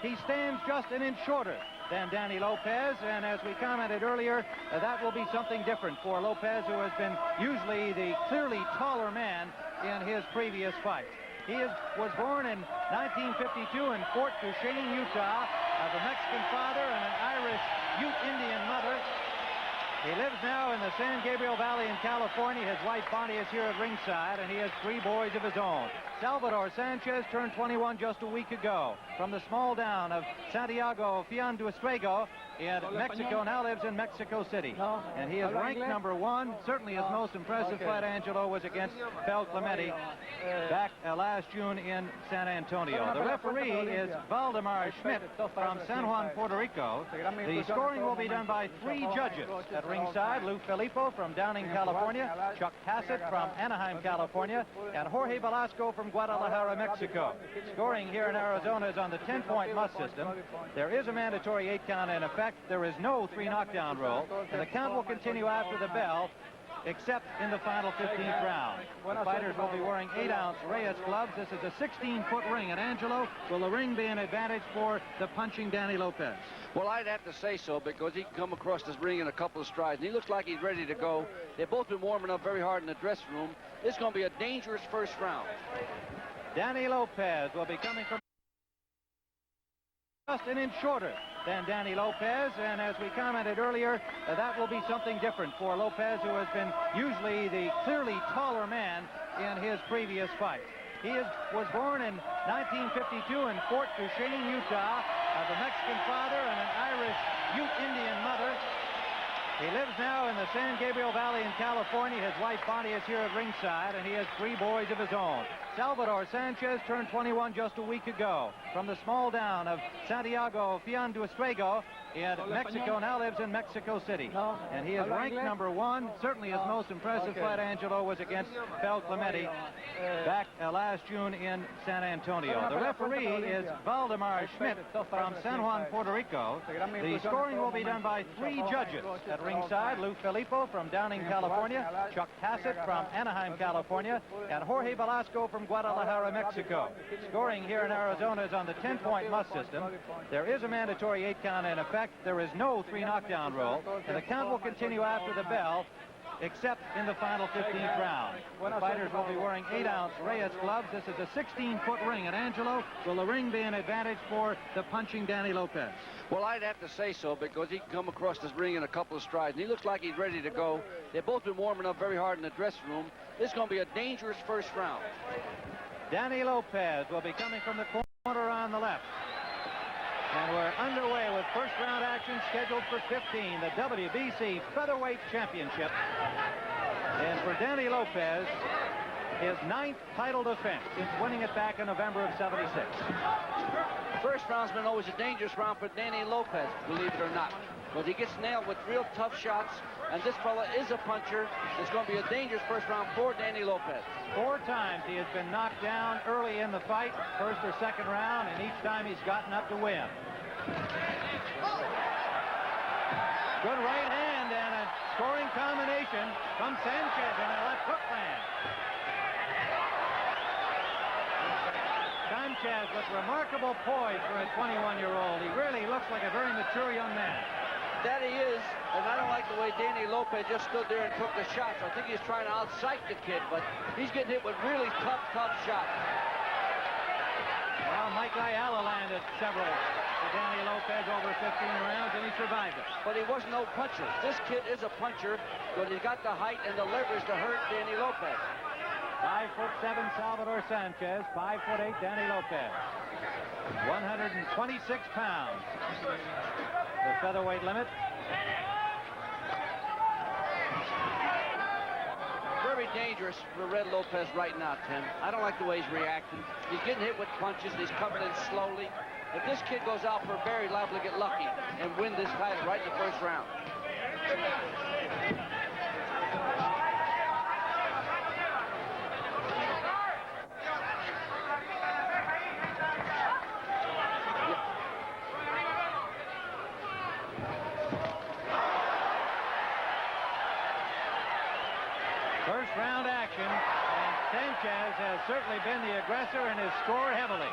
He stands just an inch shorter than Danny Lopez, and as we commented earlier, that will be something different for Lopez, who has been usually the clearly taller man in his previous fights. He was born in 1952 in Fort Duchesne, Utah, of a Mexican father and an Irish Ute Indian mother. He lives now in the San Gabriel Valley in California. His wife Bonnie is here at ringside, and he has 3 boys of his own. Salvador Sanchez turned 21 just a week ago from the small town of Santiago Fianduestrego in Mexico, now lives in Mexico City. And he is ranked number 1. Certainly his most impressive fight, Angelo, was against Fel Clemente back last June in San Antonio. The referee is Valdemar Schmidt from San Juan, Puerto Rico. The scoring will be done by 3 judges at ringside: Lou Filippo from Downing, California, Chuck Hassett from Anaheim, California, and Jorge Velasco from Guadalajara, Mexico. Scoring here in Arizona is on the 10-point must system. There is a mandatory 8 count in effect. There is no 3 knockdown rule, and the count will continue after the bell, except in the final 15th round. The fighters will be wearing 8-ounce Reyes gloves. This is a 16-foot ring. And Angelo, will the ring be an advantage for the punching Danny Lopez? Well, I'd have to say so, because he can come across this ring in a couple of strides, and he looks like he's ready to go. They've both been warming up very hard in the dressing room. This is going to be a dangerous first round. Danny Lopez will be coming from just an inch shorter than Danny Lopez, and as we commented earlier, that will be something different for Lopez, who has been usually the clearly taller man in his previous fights. He was born in 1952 in Fort Duchesne, Utah, of a Mexican father and an Irish Ute Indian mother. He lives now in the San Gabriel Valley in California. His wife Bonnie is here at ringside, and he has 3 boys of his own. Salvador Sanchez turned 21 just a week ago from the small town of Santiago Fianduestrego in Mexico, now lives in Mexico City. And he is ranked number 1. Certainly his most impressive fight, Angelo, was against Fel Clemente back last June in San Antonio. The referee is Valdemar Schmidt from San Juan, Puerto Rico. The scoring will be done by 3 judges at ringside: Lou Filippo from Downing, California, Chuck Hassett from Anaheim, California, and Jorge Velasco from Guadalajara, Mexico. Scoring here in Arizona is on the 10-point must system. There is a mandatory 8 count in effect. There is no 3 knockdown rule, and the count will continue after the bell, except in the final 15th round. The fighters will be wearing 8-ounce Reyes gloves. This is a 16-foot ring. And Angelo, will the ring be an advantage for the punching Danny Lopez? Well, I'd have to say so, because he can come across this ring in a couple of strides, and he looks like he's ready to go. They've both been warming up very hard in the dressing room. This is going to be a dangerous first round. Danny Lopez will be coming from the corner on the left. And we're underway with first round action scheduled for 15, the WBC Featherweight Championship. And for Danny Lopez, his 9th title defense since winning it back in November of '76. First round's been always a dangerous round for Danny Lopez, believe it or not, because he gets nailed with real tough shots, and this fella is a puncher. It's going to be a dangerous first round for Danny Lopez. 4 times he has been knocked down early in the fight, first or second round, and each time he's gotten up to win. Good right hand and a scoring combination from Sanchez in a left hook land. Sanchez with remarkable poise for a 21-year-old. He really looks like a very mature young man. That he is, and I don't like the way Danny Lopez just stood there and took the shots. I think he's trying to outpsych the kid, but he's getting hit with really tough shots. Well, Mike Ayala landed several for Danny Lopez over 15 rounds, and he survived it. But he was no puncher. This kid is a puncher, but he's got the height and the leverage to hurt Danny Lopez. 5'7" Salvador Sanchez, 5'8" Danny Lopez. 126 pounds. The featherweight limit. Very dangerous for Red Lopez right now, Tim. I don't like the way he's reacting. He's getting hit with punches. He's coming in slowly. If this kid goes out for Barry, liable to get lucky and win this title right in the first round. First round action, and Sanchez has certainly been the aggressor and has scored heavily.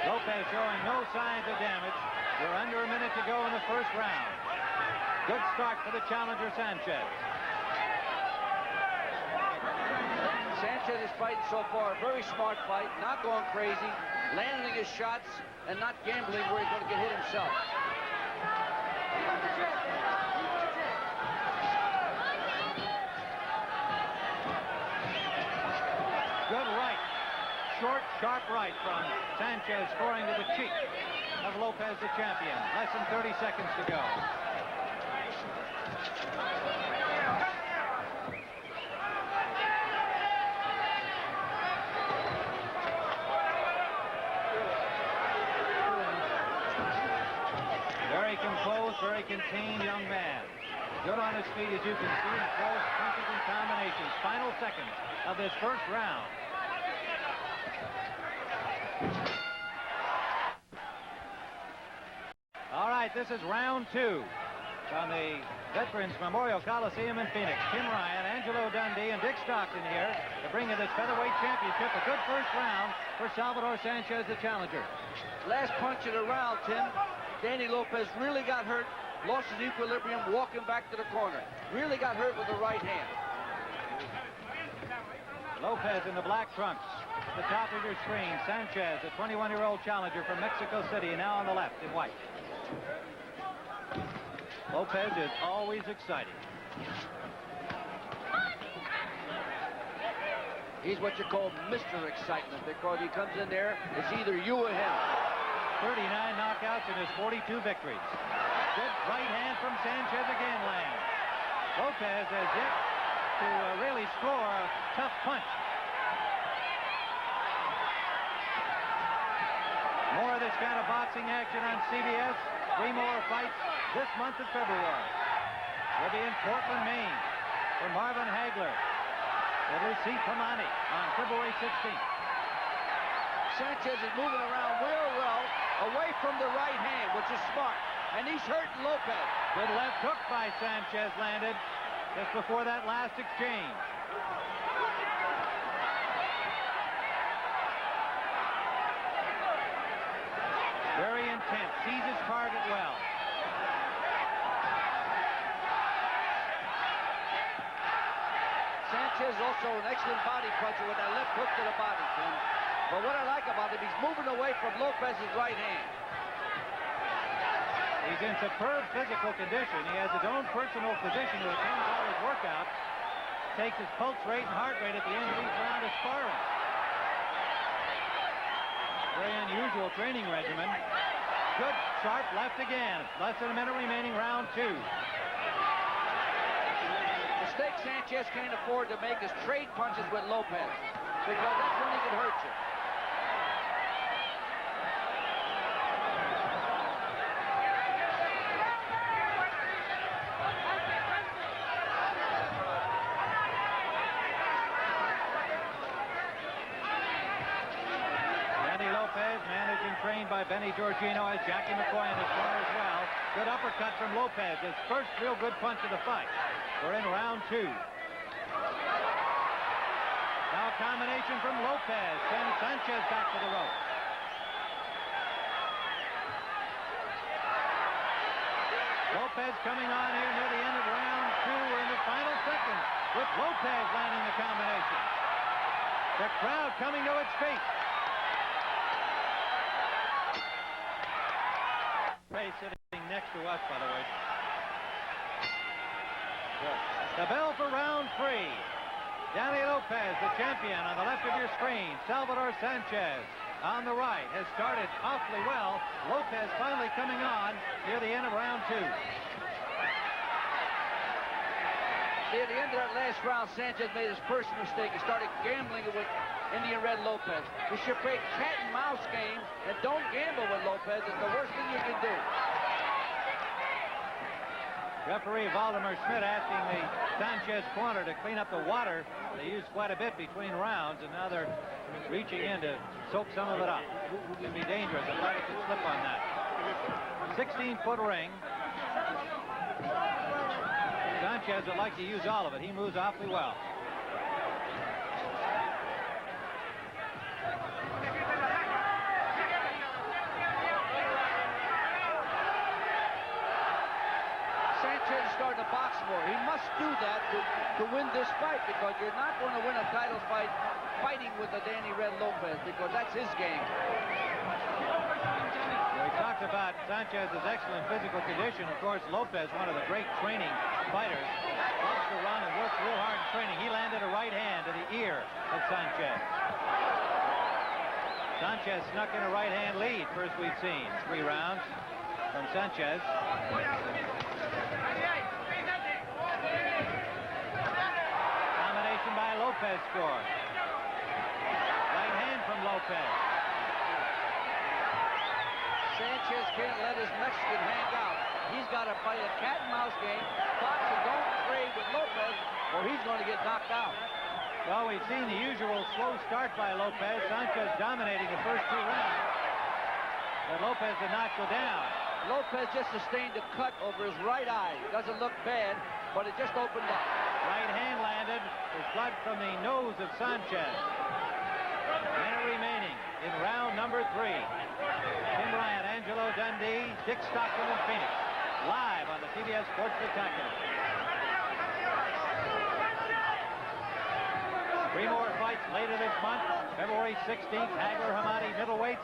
Lopez showing no signs of damage. We're under a minute to go in the first round. Good start for the challenger, Sanchez. Sanchez is fighting so far. A very smart fight. Not going crazy. Landing his shots and not gambling where he's going to get hit himself. Good right. Short, sharp right from Sanchez, scoring to the cheek of Lopez, the champion. Less than 30 seconds to go. Very composed, very contained young man. Good on his feet, as you can see, and throws punches and combinations. Final seconds of this first round. All right, this is round 2 from the Veterans Memorial Coliseum in Phoenix. Tim Ryan, Angelo Dundee, and Dick Stockton here to bring in this featherweight championship. A good first round for Salvador Sanchez, the challenger. Last punch of the round, Tim. Danny Lopez really got hurt, lost his equilibrium, walking back to the corner. Really got hurt with the right hand. Lopez in the black trunks. At the top of your screen, Sanchez, a 21-year-old challenger from Mexico City, now on the left in white. Lopez is always exciting. He's what you call Mr. Excitement, because he comes in there, it's either you or him. 39 knockouts in his 42 victories. Good right hand from Sanchez again lands. Lopez has yet to really score a tough punch. More of this kind of boxing action on CBS. 3 more fights this month of February. We'll be in Portland, Maine for Marvin Hagler and Lucy Pamani on February 16th. Sanchez is moving around real well away from the right hand, which is smart. And he's hurting Lopez. Good left hook by Sanchez landed just before that last exchange. Very intense. Sees his target well. Sanchez also an excellent body puncher with that left hook to the body, Tim. But what I like about him, he's moving away from Lopez's right hand. He's in superb physical condition. He has his own personal physician who attends all his workouts, takes his pulse rate and heart rate at the end of each round of sparring. Very unusual training regimen. Good, sharp left again. Less than a minute remaining, round 2. The mistake Sanchez can't afford to make is trade punches with Lopez, because that's when he can hurt you. Trained by Benny Giorgino, as Jackie McCoy in his corner as well. Good uppercut from Lopez, his first real good punch of the fight. We're in round 2. Now a combination from Lopez, sends Sanchez back to the rope. Lopez coming on here near the end of round 2. We're in the final seconds with Lopez landing the combination. The crowd coming to its feet. Sitting next to us, by the way. Good. The bell for round 3. Danny Lopez, the champion, on the left of your screen. Salvador Sanchez on the right has started awfully well. Lopez finally coming on near the end of round 2. See, at the end of that last round, Sanchez made his first mistake. He started gambling with Indian Red Lopez. You should play cat and mouse game and don't gamble with Lopez. It's the worst thing you can do. Referee Valdemar Schmidt asking the Sanchez corner to clean up the water. They used quite a bit between rounds, and now they're reaching in to soak some of it up. It can be dangerous. A fighter could slip on that. 16-foot ring. Sanchez would like to use all of it. He moves awfully well. starting to box more. He must do that to win this fight, because you're not going to win a title fight fighting with the Danny Red Lopez, because that's his game. We talked about Sanchez's excellent physical condition. Of course, Lopez, one of the great training fighters, loves to run and works real hard in training. He landed a right hand to the ear of Sanchez. Sanchez snuck in a right-hand lead, first we've seen. 3 rounds from Sanchez. Combination by Lopez scored. Right hand from Lopez. Sanchez can't let his Mexican hang out. He's got to play a cat-and-mouse game. Box and don't trade with Lopez, or he's going to get knocked out. Well, we've seen the usual slow start by Lopez. Sanchez dominating the first 2 rounds. But Lopez did not go down. Lopez just sustained a cut over his right eye. Doesn't look bad, but it just opened up. Right hand landed. There's blood from the nose of Sanchez. Minute remaining in round number 3. Tim Ryan, Angelo Dundee, Dick Stockton, and Phoenix. Live on the CBS Sports Spectacular. 3 more fights later this month. February 16th, Hagler, Hamadi, middleweights.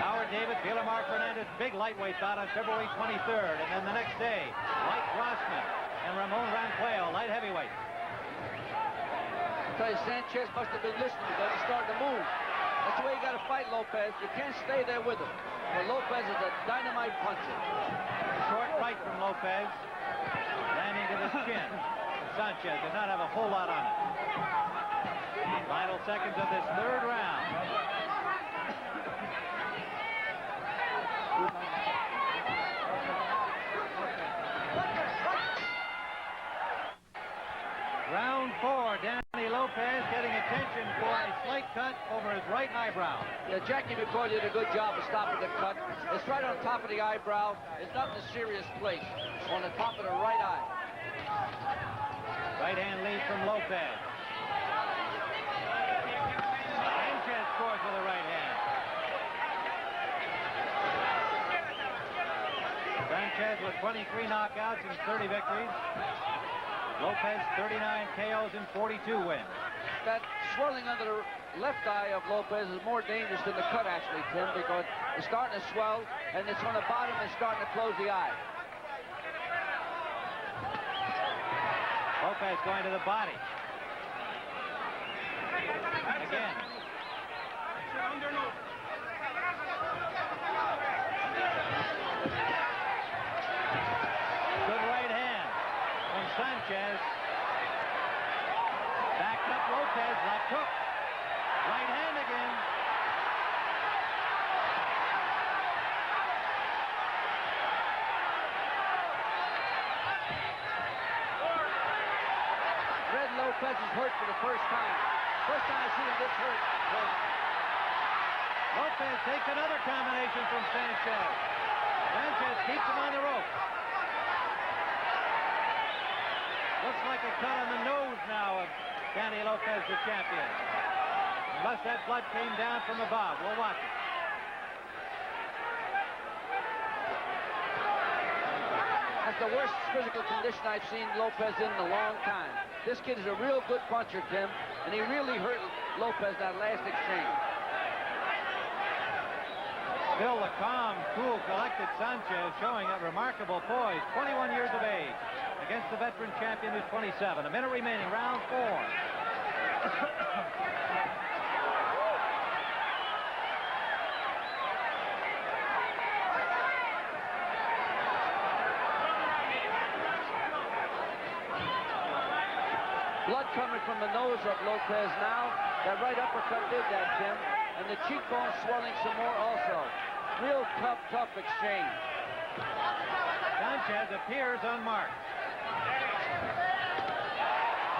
Howard David, Peeler Mark Fernandez, big lightweight bout on February 23rd. And then the next day, Mike Grossman and Ramon Ranqueo, light heavyweight. I tell you, Sanchez must have been listening because he's starting to move. That's the way you got to fight Lopez. You can't stay there with him. But Lopez is a dynamite puncher. Short right from Lopez, landing to the chin. Sanchez did not have a whole lot on it. Final seconds of this 3rd round. Round 4, Danny Lopez getting attention for a slight cut over his right eyebrow. Yeah, Jackie McCoy did a good job of stopping the cut. It's right on top of the eyebrow. It's not in a serious place. On the top of the right eye. Right hand lead from Lopez. Sanchez scores with a right hand. Sanchez with 23 knockouts and 30 victories. Lopez 39 KOs and 42 wins. That swelling under the left eye of Lopez is more dangerous than the cut, actually, Tim, because it's starting to swell, and it's on the bottom and starting to close the eye. Lopez going to the body. Again. Good right hand from Sanchez. Backed up Lopez, left hook. Right hand again. Lopez is hurt for the first time. First time I've seen him this hurt. Lopez takes another combination from Sanchez. Sanchez keeps him on the rope. Looks like a cut on the nose now of Danny Lopez, the champion. Unless that blood came down from above. We'll watch it. That's the worst physical condition I've seen Lopez in a long time. This kid is a real good puncher, Tim, and he really hurt Lopez that last exchange. Still the calm, cool, collected Sanchez showing a remarkable poise. 21 years of age against the veteran champion who's 27. A minute remaining, round 4. Blood coming from the nose of Lopez now. That right uppercut did that, Tim. And the cheekbone swelling some more also. Real tough exchange. Sanchez appears unmarked.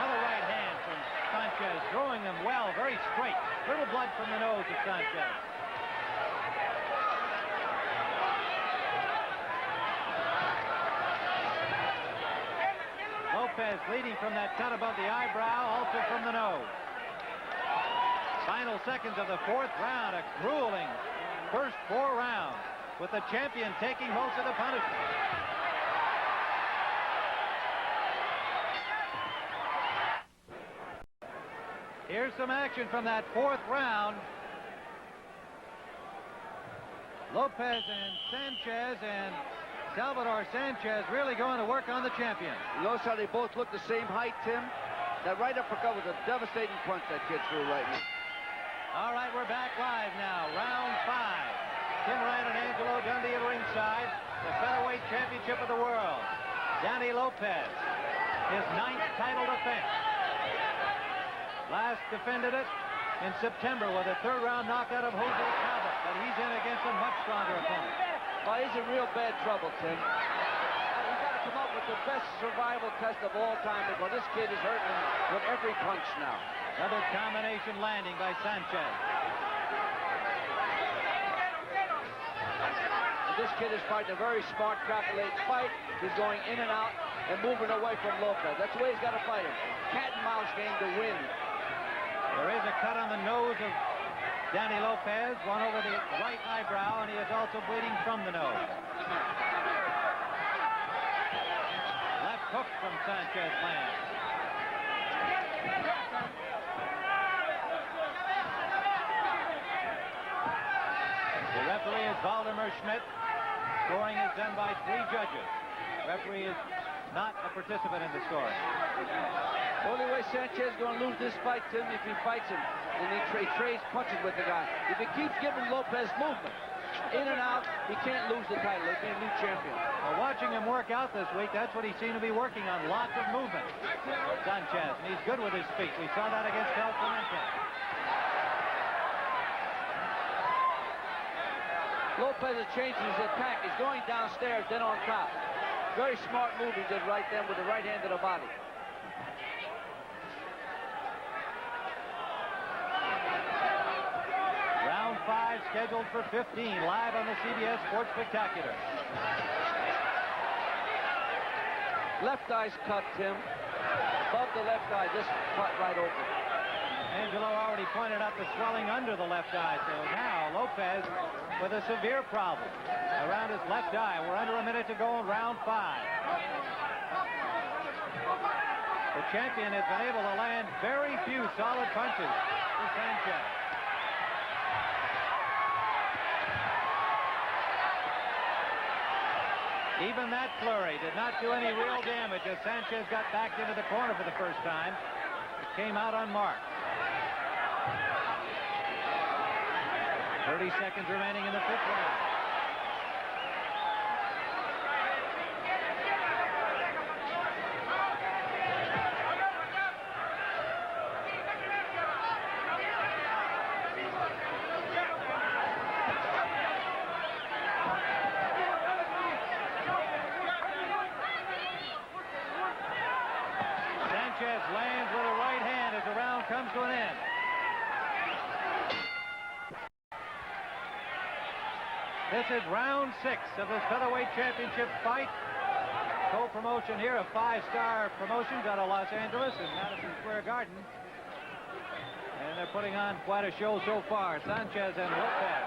Another right hand from Sanchez, throwing them well, very straight. Little blood from the nose of Sanchez. Lopez bleeding from that cut above the eyebrow, also from the nose. Final seconds of the 4th round, a grueling first 4 rounds with the champion taking most of the punishment. Here's some action from that 4th round. Lopez and Sanchez, and Salvador Sanchez really going to work on the champion. You notice how they both look the same height, Tim? That right uppercut was a devastating punch that kid threw right now. All right, we're back live now. Round 5. Tim Ryan and Angelo Dundee at ringside. The featherweight championship of the world. Danny Lopez, his 9th title defense. Last defended it in September with a 3rd round knockout of Jose Calva, but he's in against a much stronger opponent. Well, he's in real bad trouble, Tim. He's got to come up with the best survival test of all time, because this kid is hurting him with every punch now. Another combination landing by Sanchez. And this kid is fighting a very smart, calculated fight. He's going in and out and moving away from Lopez. That's the way he's got to fight him. Cat and mouse game to win. There is a cut on the nose of Danny Lopez, one over the right eyebrow, and he is also bleeding from the nose. Left hook from Sanchez lands. The referee is Valdemar Schmidt. Scoring is done by 3 judges. The referee is not a participant in the scoring. The only way Sanchez is going to lose this fight, Tim, if he fights him and he trades punches with the guy. If he keeps giving Lopez movement, in and out, he can't lose the title. He'll be a new champion. Well, watching him work out this week, that's what he seemed to be working on. Lots of movement. Sanchez, and he's good with his feet. We saw that against El Clemente. Lopez is changing his attack. He's going downstairs, then on top. Very smart move he did right then with the right hand to the body. Round 5 scheduled for 15, live on the CBS Sports Spectacular. Left eye's cut, Tim. Above the left eye, just cut right open. Angelo already pointed out the swelling under the left eye, so now Lopez with a severe problem around his left eye. We're under a minute to go in round 5. The champion has been able to land very few solid punches to Sanchez. Even that flurry did not do any real damage as Sanchez got backed into the corner for the first time. It came out unmarked. 30 seconds remaining in the 5th round. Sanchez lands with a right hand as the round comes to an end. This is round 6 of this featherweight championship fight. Co-promotion here of 5-Star Promotions out of Los Angeles and Madison Square Garden. And they're putting on quite a show so far. Sanchez and Lopez.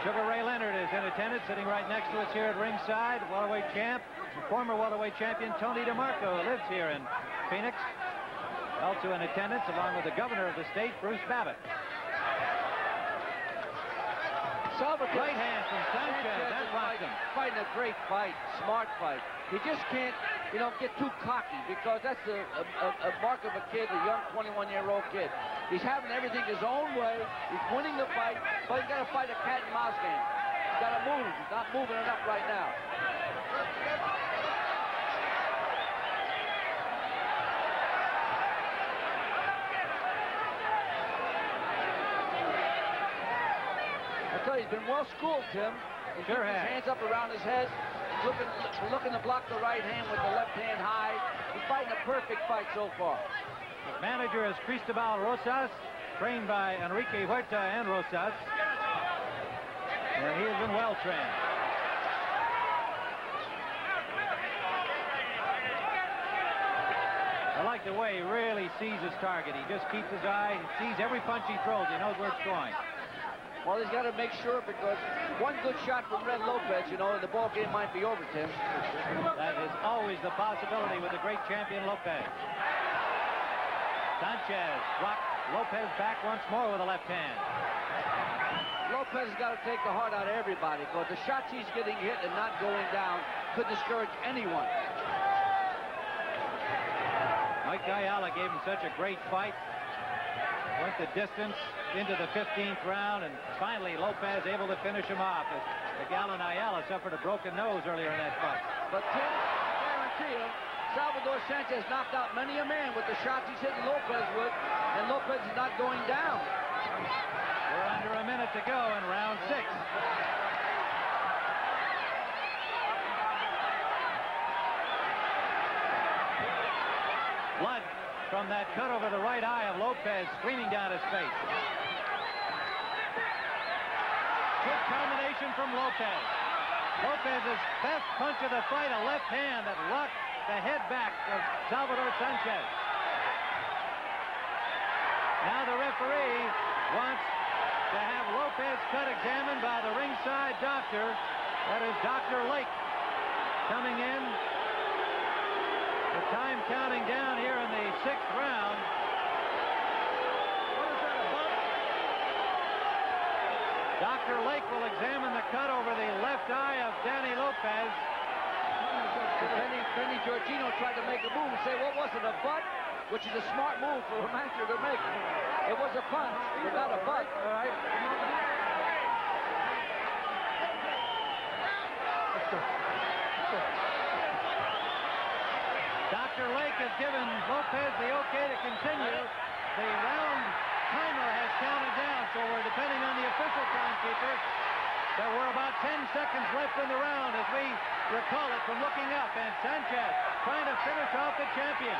Sugar Ray Leonard is in attendance, sitting right next to us here at ringside. Welterweight champ, former welterweight champion Tony DeMarco lives here in Phoenix. Also in attendance, along with the governor of the state, Bruce Babbitt. Salvador Right hand from Sanchez. That rocked him. Fighting a great fight, smart fight. He just can't, get too cocky, because that's a mark of a kid, a young 21-year-old kid. He's having everything his own way. He's winning the fight, but he's got to fight a cat and mouse game. He's got to move. He's not moving enough right now. He's been well schooled, Tim. He's sure his hands up around his head, looking to block the right hand with the left hand high. He's fighting a perfect fight so far. His manager is Cristobal Rosas, trained by Enrique Huerta and Rosas. And he has been well trained. I like the way he really sees his target. He just keeps his eye, he sees every punch he throws. He knows where it's going. Well, he's got to make sure, because one good shot from Red Lopez, and the ball game might be over, Tim. That is always the possibility with the great champion Lopez. Sanchez blocked Lopez back once more with a left hand. Lopez has got to take the heart out of everybody, because the shots he's getting hit and not going down could discourage anyone. Mike Ayala gave him such a great fight. Went the distance into the 15th round, and finally Lopez able to finish him off, as Miguel Ayala suffered a broken nose earlier in that fight. But Tim, I guarantee you, Salvador Sanchez knocked out many a man with the shots he's hitting Lopez with, and Lopez is not going down. We're under a minute to go in round 6. Blood from that cut over the right eye of Lopez streaming down his face. Good combination from Lopez. Lopez's best punch of the fight, a left hand that rocked the head back of Salvador Sanchez. Now the referee wants to have Lopez cut examined by the ringside doctor. That is Dr. Lake coming in. The time counting down here in the 6th round. What is that, a bump? Dr. Lake will examine the cut over the left eye of Danny Lopez. Benny Giorgino tried to make a move and say, what was it, a butt? Which is a smart move for a manager to make. It was a punch, but not a butt. All right. Dr. Lake has given Lopez the okay to continue. The round timer has counted down, so we're depending on the official timekeeper. There were about 10 seconds left in the round as we recall it from looking up, and Sanchez trying to finish off the champion.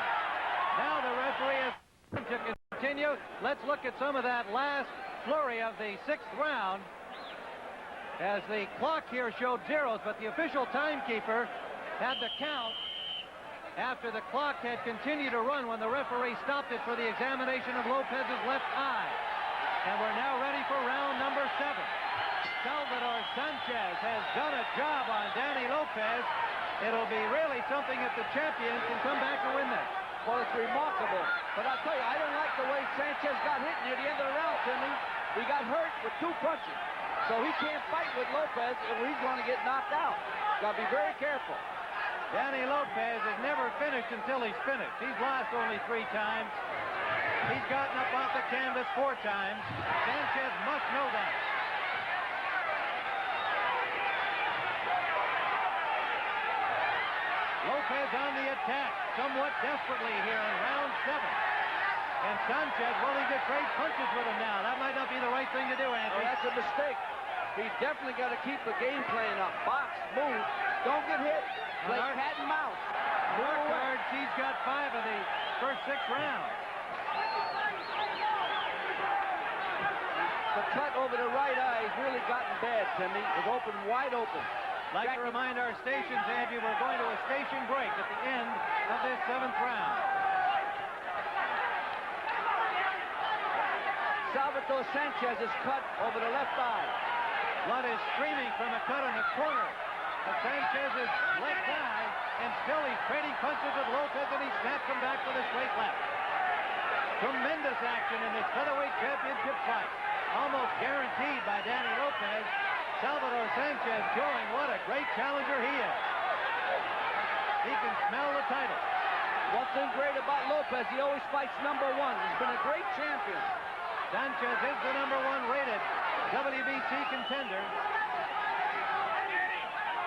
Now the referee is to continue. Let's look at some of that last flurry of the 6th round, as the clock here showed zeros, but the official timekeeper had the count after the clock had continued to run when the referee stopped it for the examination of Lopez's left eye. And we're now ready for round number 7. Salvador Sanchez has done a job on Danny Lopez. It'll be really something if the champion can come back and win this. Well, it's remarkable. But I'll tell you, I don't like the way Sanchez got hit near the end of the round, Timmy. He got hurt with 2 punches. So he can't fight with Lopez, or he's going to get knocked out. Got to be very careful. Danny Lopez has never finished until he's finished. He's lost only 3 times. He's gotten up off the canvas 4 times. Sanchez must know that. Lopez on the attack, somewhat desperately here in round 7. And Sanchez willing to trade punches with him now. That might not be the right thing to do, Anthony. Oh, that's a mistake. He's definitely got to keep the game plan up. Box, move, don't get hit. Play cat and mouse. Four cards, he's got 5 of the first 6 rounds. The cut over the right eye has really gotten bad, Timmy. It's open, wide open. Like to remind our stations, Andrew, we're going to a station break at the end of this 7th round. Salvador Sanchez is cut over the left eye. Blood is streaming from a cut in the corner of Sanchez's left eye, and still he's trading punches with Lopez, and he snaps him back with a straight left. Tremendous action in this featherweight championship fight. Almost guaranteed by Danny Lopez. Salvador Sanchez showing what a great challenger he is. He can smell the title. One thing great about Lopez, he always fights number 1. He's been a great champion. Sanchez is the number 1 rated WBC contender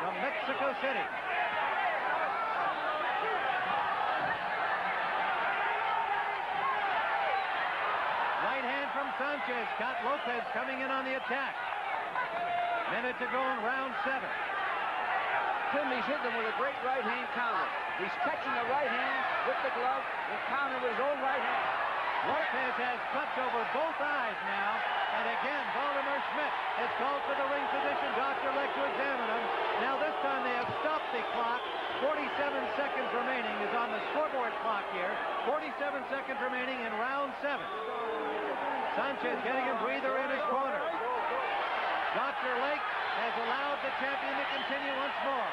from Mexico City. Right hand from Sanchez. Caught Lopez coming in on the attack. Minute to go in round 7. Timmy's hitting him with a great right hand counter. He's catching the right hand with the glove and countering with his own right hand. Lopez has cuts over both eyes now. And again, Valdemar Schmidt has called for the ring physician, Dr. Lake, to examine him. Now this time they have stopped the clock. 47 seconds remaining is on the scoreboard clock here. 47 seconds remaining in round 7. Sanchez getting a breather in his corner. Dr. Lake has allowed the champion to continue once more.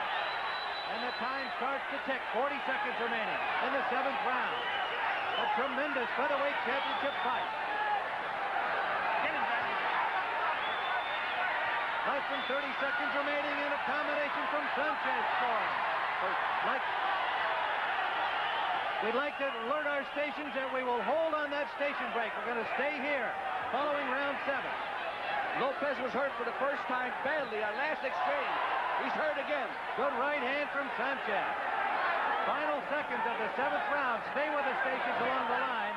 And the time starts to tick. 40 seconds remaining in the 7th round. A tremendous featherweight championship fight. Less than 30 seconds remaining, and a combination from Sanchez scoring. We'd like to alert our stations that we will hold on that station break. We're going to stay here following round 7. Lopez was hurt for the first time badly. Our last exchange. He's hurt again. Good right hand from Sanchez. Final seconds of the 7th round. Stay with the stations along the line.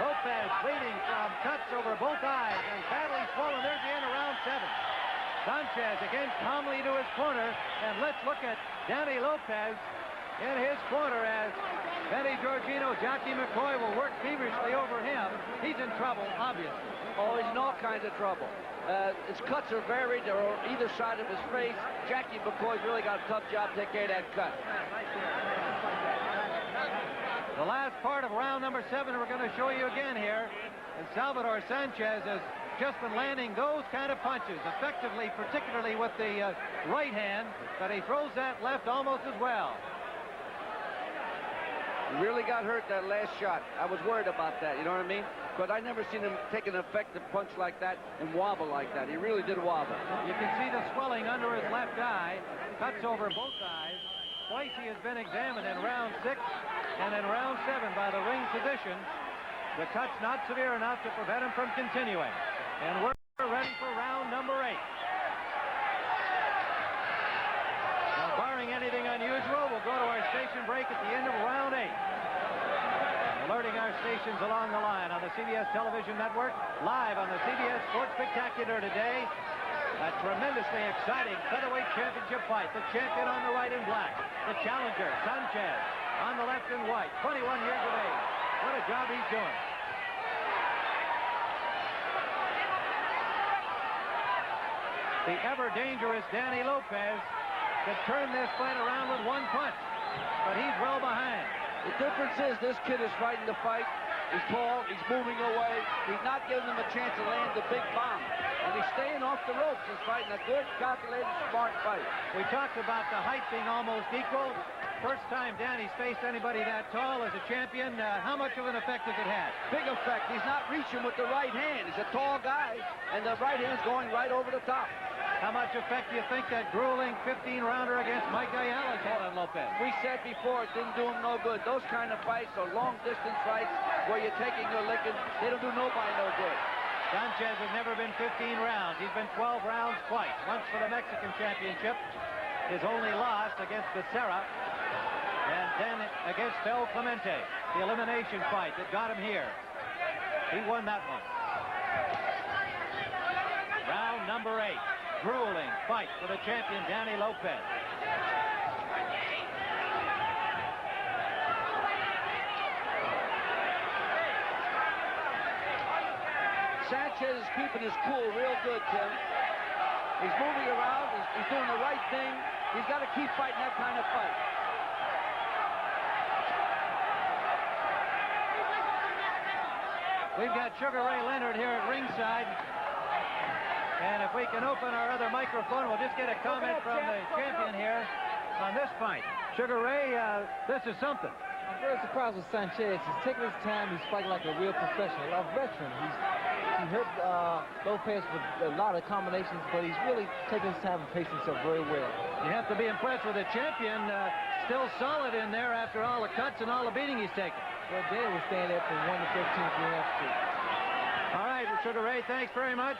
Lopez bleeding from cuts over both eyes and badly swollen. There's the end of round 7. Sanchez again calmly to his corner. And let's look at Danny Lopez in his corner as Benny Georgino, Jockey McCoy will work feverishly over him. He's in trouble, obviously. Oh, he's in all kinds of trouble. His cuts are varied. They're on either side of his face. Jockey McCoy's really got a tough job to take care of that cut. The last part of round number 7 we're going to show you again here. And Salvador Sanchez has just been landing those kind of punches effectively, particularly with the right hand, but he throws that left almost as well. He really got hurt that last shot. I was worried about that, you know what I mean? But I never seen him take an effective punch like that and wobble like that. He really did wobble. You can see the swelling under his left eye, cuts over both eyes. Twice he has been examined in round 6 and in round 7 by the ring physicians. The cut's not severe enough to prevent him from continuing. And we're ready for round number 8. Now, barring anything unusual, we'll go to our station break at the end of round 8. Alerting our stations along the line on the CBS television network, live on the CBS Sports Spectacular today. A tremendously exciting featherweight championship fight. The champion on the right in black. The challenger, Sanchez, on the left in white. 21 years of age. What a job he's doing. The ever-dangerous Danny Lopez could turn this fight around with one punch. But he's well behind. The difference is this kid is fighting the fight. He's tall. He's moving away. He's not giving him a chance to land the big bomb. And he's staying off the ropes. He's fighting a good, calculated, smart fight. We talked about the height being almost equal. First time Danny's faced anybody that tall as a champion. How much of an effect has it had? Big effect. He's not reaching with the right hand. He's a tall guy, and the right hand's going right over the top. How much effect do you think that grueling 15-rounder against Mike Ayala had on Lopez? We said before it didn't do him no good. Those kind of fights are long-distance fights where you're taking your licking. They don't do nobody no good. Sanchez has never been 15 rounds. He's been 12 rounds twice. Once for the Mexican championship. His only loss against Becerra. And then against Fel Clemente. The elimination fight that got him here. He won that one. Round number 8. Grueling fight for the champion, Danny Lopez. Sanchez is keeping his cool real good, Tim. He's moving around. He's doing the right thing. He's got to keep fighting that kind of fight. We've got Sugar Ray Leonard here at ringside. And if we can open our other microphone, we'll just get a comment from the champion here on this fight. Sugar Ray, this is something. I'm very surprised with Sanchez. He's taking his time. He's fighting like a real professional, a veteran. He hurt Lopez with a lot of combinations, but he's really taking his time and pacing himself very well. You have to be impressed with the champion. Still solid in there after all the cuts and all the beating he's taken. Well, Dan will stand there from 1 to 15 if you have to. All right, Sugar Ray, thanks very much.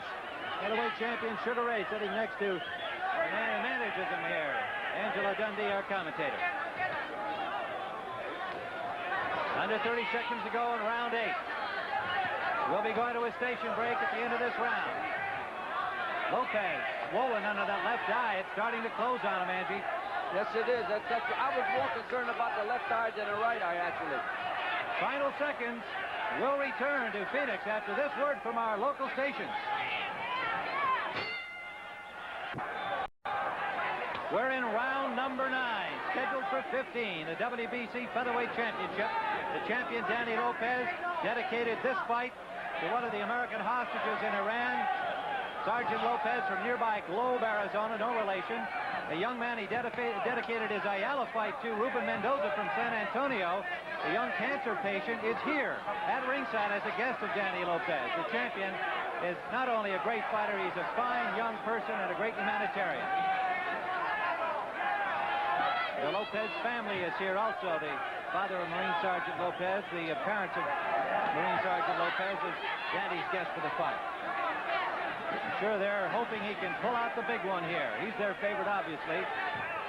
Middleweight champion Sugar Ray sitting next to the man who manages him here, Angela Dundee, our commentator. Under 30 seconds to go in round 8. We'll be going to a station break at the end of this round. Lopez, swollen under that left eye. It's starting to close on him, Angie. Yes, it is. I was more concerned about the left eye than the right eye, actually. Final seconds. We'll return to Phoenix after this word from our local stations. We're in round number 9, scheduled for 15, the WBC Featherweight Championship. The champion, Danny Lopez, dedicated this fight to one of the American hostages in Iran, Sergeant Lopez from nearby Globe, Arizona, no relation. The young man he dedicated his Ayala fight to, Ruben Mendoza from San Antonio. the young cancer patient, is here at ringside as a guest of Danny Lopez. The champion is not only a great fighter, he's a fine young person and a great humanitarian. The Lopez family is here also. The father of Marine Sergeant Lopez, the parents of Marine Sergeant Lopez, is Danny's guest for the fight. I'm sure they're hoping he can pull out the big one here. He's their favorite, obviously.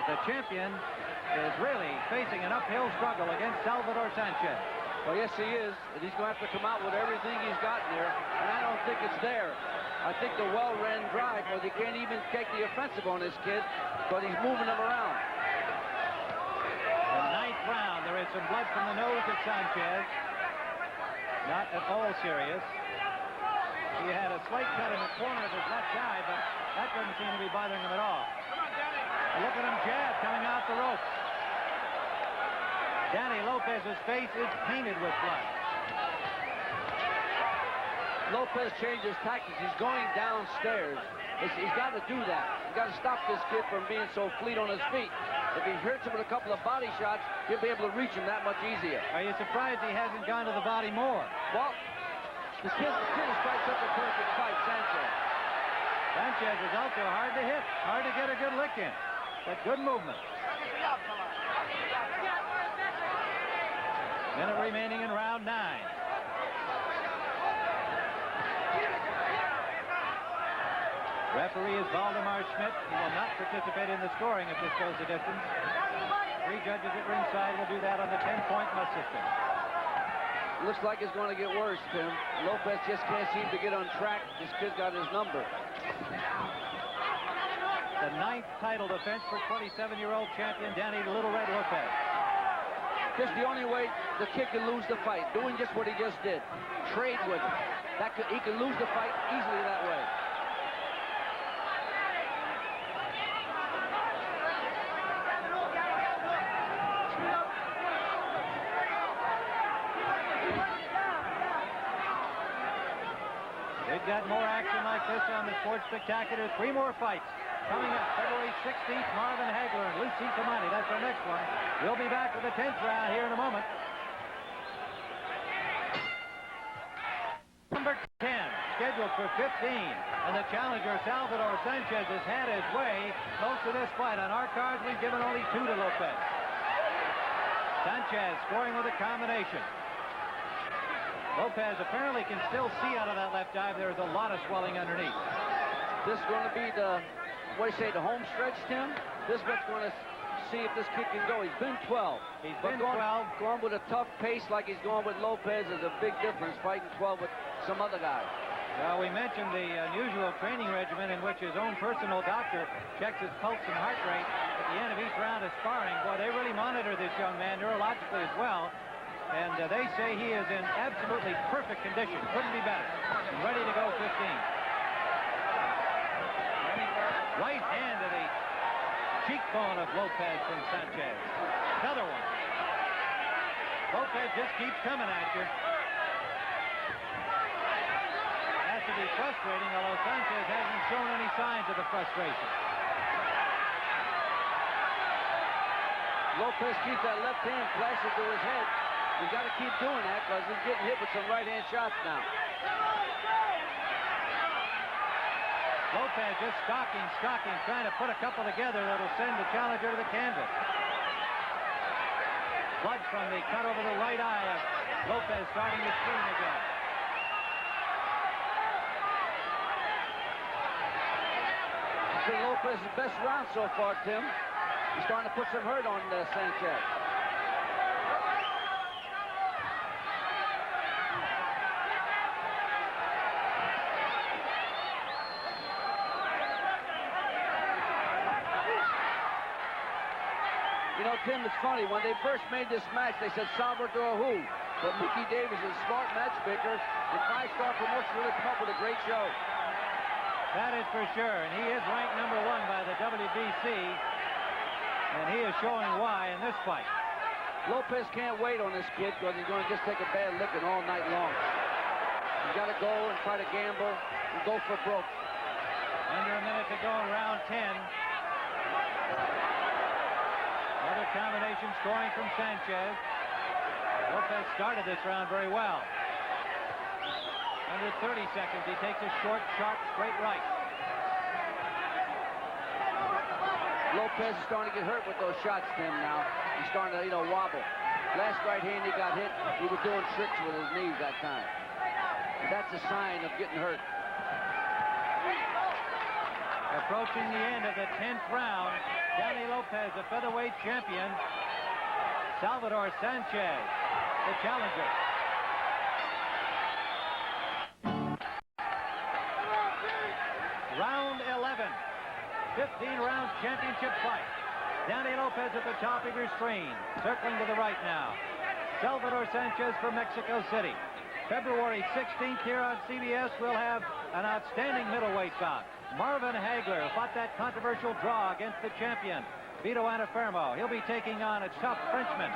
But the champion is really facing an uphill struggle against Salvador Sanchez. Well, yes, he is. And he's going to have to come out with everything he's got there. And I don't think it's there. I think the well-ran drive, because he can't even take the offensive on this kid, but he's moving him around. The ninth round, there is some blood from the nose of Sanchez. Not at all serious. He had a slight cut in the corner of his left eye, but that doesn't seem to be bothering him at all. Look at him jab coming out the ropes. Danny Lopez's face is painted with blood. Lopez changed his tactics. He's going downstairs. He's got to do that. He's got to stop this kid from being so fleet on his feet. If he hurts him with a couple of body shots, he'll be able to reach him that much easier. Are you surprised he hasn't gone to the body more? Well, this kid is fighting such a perfect fight, Sanchez. Sanchez is also hard to hit, hard to get a good lick in, but good movement. Minute remaining in round 9. Referee is Valdemar Schmidt. He will not participate in the scoring if this goes the distance. 3 judges at ringside will do that on the 10-point must system. Looks like it's going to get worse, Tim. Lopez just can't seem to get on track. This kid's got his number. The 9th title defense for 27-year-old champion Danny the Little Red Lopez. Just the only way the kid can lose the fight, doing just what he just did. Trade with him. He can lose the fight easily that way. We've got more action like this on the Sports Spectacular. 3 more fights coming up. February 16th, Marvin Hagler and Lucy Tamani. That's our next one. We'll be back with the 10th round here in a moment. Number 10, scheduled for 15. And the challenger, Salvador Sanchez, has had his way most of this fight. On our cards, we've given only 2 to Lopez. Sanchez scoring with a combination. Lopez apparently can still see out of that left eye. There's a lot of swelling underneath. This is going to be the, what do you say, the home stretch, Tim? This is what's going to see if this kid can go. He's been 12. He's been 12. Going with a tough pace like he's going with Lopez is a big difference, fighting 12 with some other guy. Well, we mentioned the unusual training regimen in which his own personal doctor checks his pulse and heart rate at the end of each round of sparring. Boy, they really monitor this young man neurologically as well. And they say he is in absolutely perfect condition. Couldn't be better. Ready to go 15. Right hand to the cheekbone of Lopez from Sanchez. Another one. Lopez just keeps coming at you. Has to be frustrating, although Sanchez hasn't shown any signs of the frustration. Lopez keeps that left hand flashing to his head. He's got to keep doing that because he's getting hit with some right-hand shots now. Lopez just stalking, trying to put a couple together that'll send the challenger to the canvas. Blood from the cut over the right eye of Lopez starting to stream again. It's been Lopez's best round so far, Tim. He's starting to put some hurt on Sanchez. You know, Tim, it's funny. When they first made this match, they said Salvador who? But Mickey Davis is a smart matchmaker, and 5-Star Promotion really come up with a great show. That is for sure, and he is ranked number 1 by the WBC, and he is showing why in this fight. Lopez can't wait on this kid because he's going to just take a bad licking all night long. He's got to go and try to gamble and go for broke. Under a minute to go in round 10. Another combination scoring from Sanchez. Lopez started this round very well. Under 30 seconds, he takes a short, sharp, straight right. Lopez is starting to get hurt with those shots, Tim, now. He's starting to, wobble. Last right hand he got hit, he was doing tricks with his knees that time. And that's a sign of getting hurt. Approaching the end of the 10th round, Danny Lopez, the featherweight champion. Salvador Sanchez, the challenger. Round 11, 15-round championship fight. Danny Lopez at the top of your screen, circling to the right now. Salvador Sanchez from Mexico City. February 16th here on CBS, we'll have an outstanding middleweight bout. Marvin Hagler fought that controversial draw against the champion, Vito Antuofermo. He'll be taking on a tough Frenchman,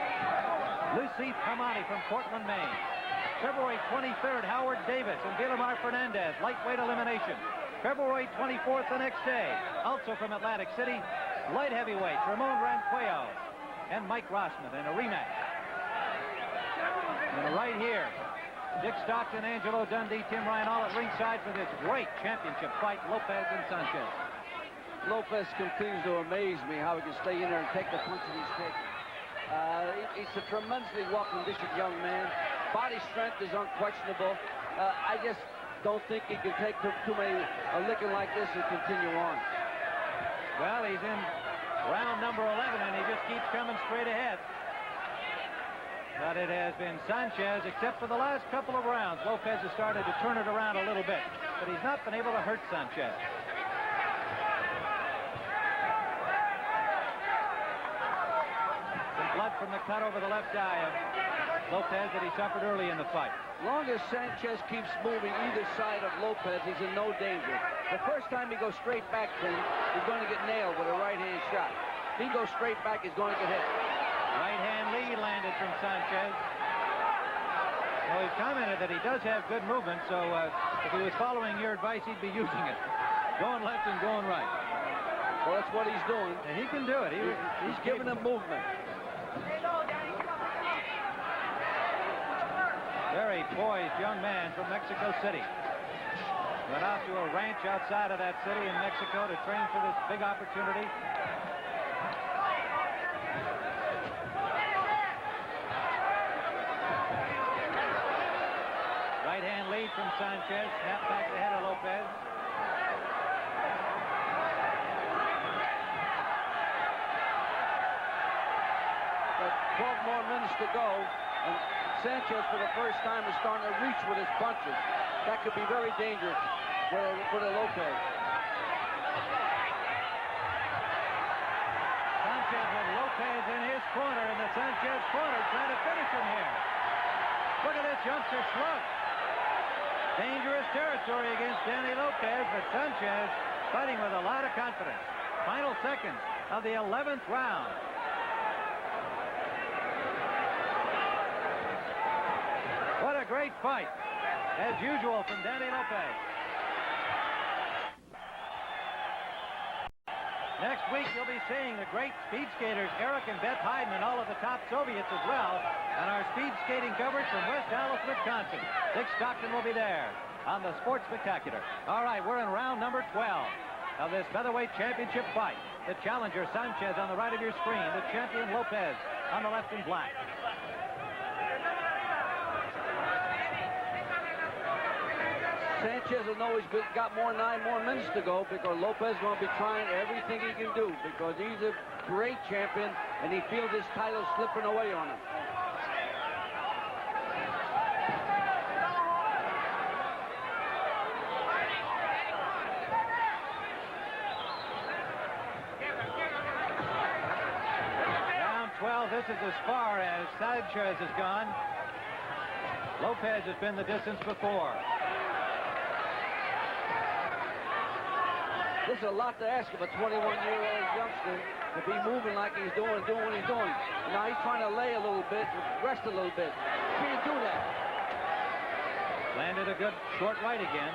Lucy Pamani from Portland, Maine. February 23rd, Howard Davis and Villamar Fernandez, lightweight elimination. February 24th, the next day, also from Atlantic City, light heavyweight Ramon Ranquillo and Mike Rossman in a rematch. And right here, Dick Stockton, Angelo Dundee, Tim Ryan all at ringside for this great championship fight, Lopez and Sanchez. Lopez continues to amaze me how he can stay in there and take the punches he's taking. He's a tremendously well-conditioned young man. Body strength is unquestionable. I just don't think he can take too many a licking like this and continue on. Well, he's in round number 11, and he just keeps coming straight ahead. But it has been Sanchez, except for the last couple of rounds. Lopez has started to turn it around a little bit, but he's not been able to hurt Sanchez. Some blood from the cut over the left eye of Lopez that he suffered early in the fight. As long as Sanchez keeps moving either side of Lopez, he's in no danger. The first time he goes straight back, Tim, he's going to get nailed with a right-hand shot. If he goes straight back, he's going to get hit. Right-hand lead landed from Sanchez. Well, he's commented that he does have good movement, so if he was following your advice, he'd be using it. Going left and going right. Well, that's what he's doing. And he can do it. He's giving him movement. Very poised young man from Mexico City. Went out to a ranch outside of that city in Mexico to train for this big opportunity. Right-hand lead from Sanchez. Snap back to the head of Lopez. But 12 more minutes to go. And Sanchez, for the first time, is starting to reach with his punches. That could be very dangerous for the Lopez. Sanchez with Lopez in his corner, in the Sanchez corner, trying to finish him here. Look at this youngster slug. Dangerous territory against Danny Lopez, but Sanchez fighting with a lot of confidence. Final seconds of the 11th round. What a great fight, as usual, from Danny Lopez. Next week, you'll be seeing the great speed skaters Eric and Beth Hyden and all of the top Soviets as well, and our speed skating coverage from West Allis, Wisconsin. Dick Stockton will be there on the Sports Spectacular. All right, we're in round number 12 of this featherweight championship fight. The challenger, Sanchez, on the right of your screen. The champion, Lopez, on the left in black. Sanchez will know he's got 9 more minutes to go because Lopez is going to be trying everything he can do because he's a great champion and he feels his title slipping away on him. Round 12, this is as far as Sanchez has gone. Lopez has been the distance before. This is a lot to ask of a 21-year-old youngster to be moving like he's doing what he's doing. Now he's trying to lay a little bit, rest a little bit. Can't do that. Landed a good short right again.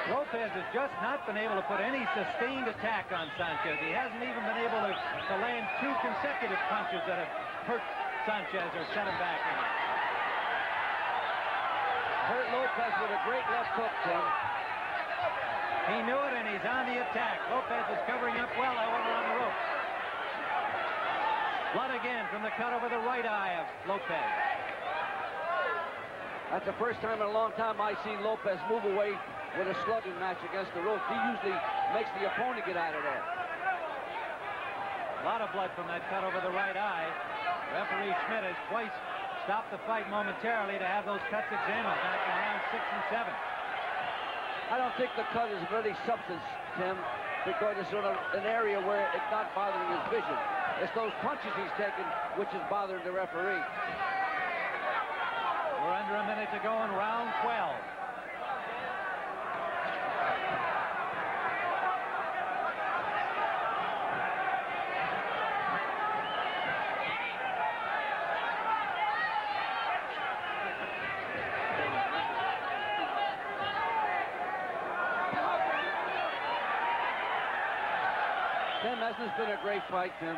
Lopez has just not been able to put any sustained attack on Sanchez. He hasn't even been able to land 2 consecutive punches that have hurt Sanchez or set him back. Hurt Lopez with a great left hook, Tim. He knew it, and he's on the attack. Lopez is covering up well, however, on the rope. Blood again from the cut over the right eye of Lopez. That's the first time in a long time I've seen Lopez move away with a slugging match against the rope. He usually makes the opponent get out of there. A lot of blood from that cut over the right eye. Referee Schmidt has twice stopped the fight momentarily to have those cuts examined back in rounds 6 and 7. I don't think the cut is of any substance, Tim, because it's in an area where it's not bothering his vision. It's those punches he's taken which is bothering the referee. We're under a minute to go in round 12. This has been a great fight, Tim.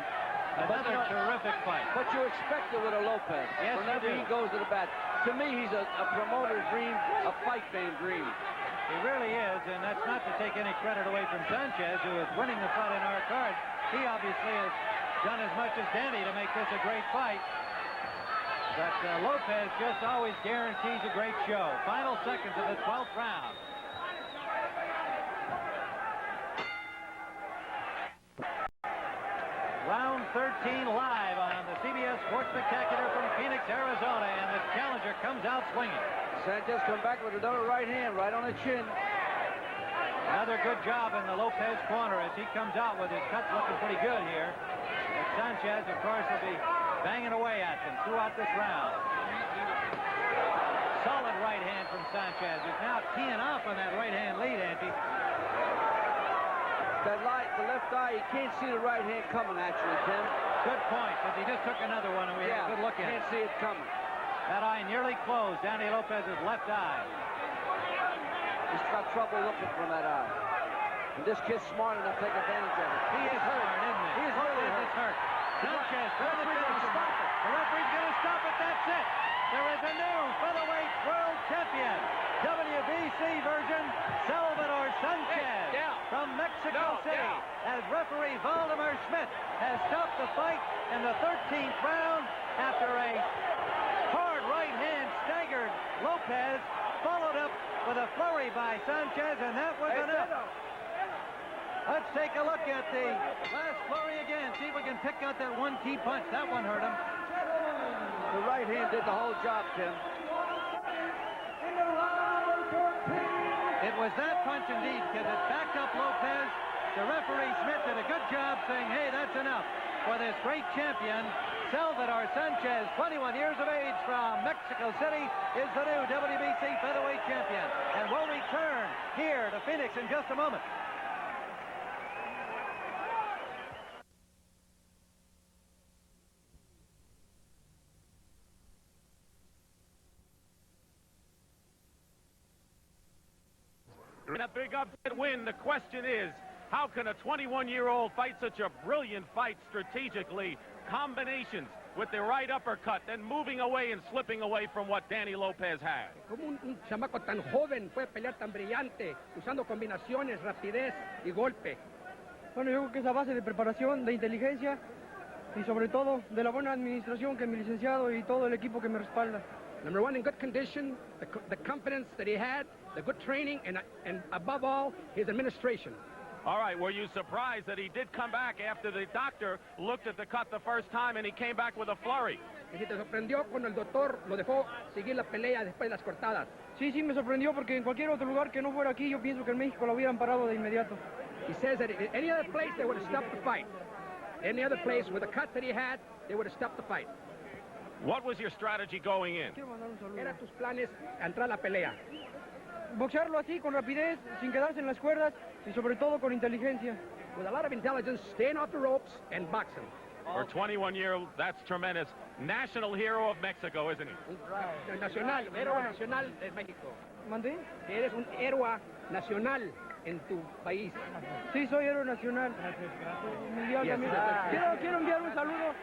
Another terrific fight. But you expect it with a Lopez. Yes, whenever he goes to the bat. To me, he's a promoter's dream, a fight fan dream. He really is, and that's not to take any credit away from Sanchez, who is winning the fight in our card. He obviously has done as much as Danny to make this a great fight. But Lopez just always guarantees a great show. Final seconds of the 12th round. Round 13 live on the CBS Sports Spectacular from Phoenix, Arizona, and the challenger comes out swinging. Sanchez come back with another right hand right on the chin. Another good job in the Lopez corner as he comes out with his cuts looking pretty good here. But Sanchez, of course, will be banging away at them throughout this round. Solid right hand from Sanchez, who's now teeing off on that right hand lead, Auntie. That light, the left eye, he can't see the right hand coming, actually, Tim. Good point, but he just took another one, and we had a good look at it. Can't see it coming. That eye nearly closed, Danny Lopez's left eye. He's got trouble looking from that eye. And this kid's smart enough to take advantage of it. He is hurt, isn't he? He is really hurt. Sanchez, the referee's going to stop it. That's it. There is a new featherweight world champion. WBC version, Salvador Sanchez from Mexico City. As referee Valdemar Schmidt has stopped the fight in the 13th round after a hard right hand staggered Lopez, followed up with a flurry by Sanchez, and that was enough. Let's take a look at the last flurry again. See if we can pick out that one key punch. That one hurt him. The right hand did the whole job, Tim. It was that punch indeed, because it backed up Lopez. The referee Schmidt did a good job saying, hey, that's enough for this great champion. Salvador Sanchez, 21 years of age from Mexico City, is the new WBC featherweight champion. And we'll return here to Phoenix in just a moment. In a big upset win, the question is, how can a 21-year-old fight such a brilliant fight strategically? Combinations with the right uppercut, then moving away and slipping away from what Danny Lopez had. Como un chamaco tan joven puede pelear tan brillante, usando combinaciones, rapidez y golpe. Bueno, yo creo que es a base de preparación, de inteligencia y sobre todo de la buena administración que mi licenciado y todo el equipo que me respalda. Number one, in good condition, the confidence that he had, the good training, and above all, his administration. All right, were you surprised that he did come back after the doctor looked at the cut the first time and he came back with a flurry? Y si te sorprendió cuando el doctor lo dejó seguir la pelea después de las cortadas. Sí, me sorprendió porque en cualquier otro lugar que no fuera aquí, yo pienso que en México lo hubieran parado de inmediato. He says that in any other place, they would have stopped the fight. Any other place with the cut that he had, they would have stopped the fight. What was your strategy going in? Era tus planes entrar a la pelea. Boxearlo así, con rapidez, sin quedarse en las cuerdas y sobre todo con inteligencia. With a lot of intelligence, staying off the ropes and boxing. For 21-year-old, that's tremendous. National hero of Mexico, isn't he? Nacional, héroe nacional de México. ¿Mandé? que eres un héroe nacional en tu país. Sí, soy héroe nacional. Mundial también. Quiero enviar un saludo.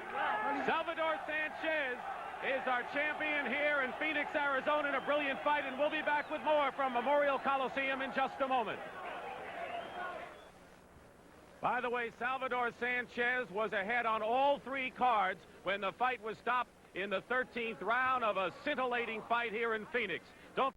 Salvador Sanchez is our champion here in Phoenix, Arizona in a brilliant fight, and we'll be back with more from Memorial Coliseum in just a moment. By the way, Salvador Sanchez was ahead on all three cards when the fight was stopped in the 13th round of a scintillating fight here in Phoenix. Don't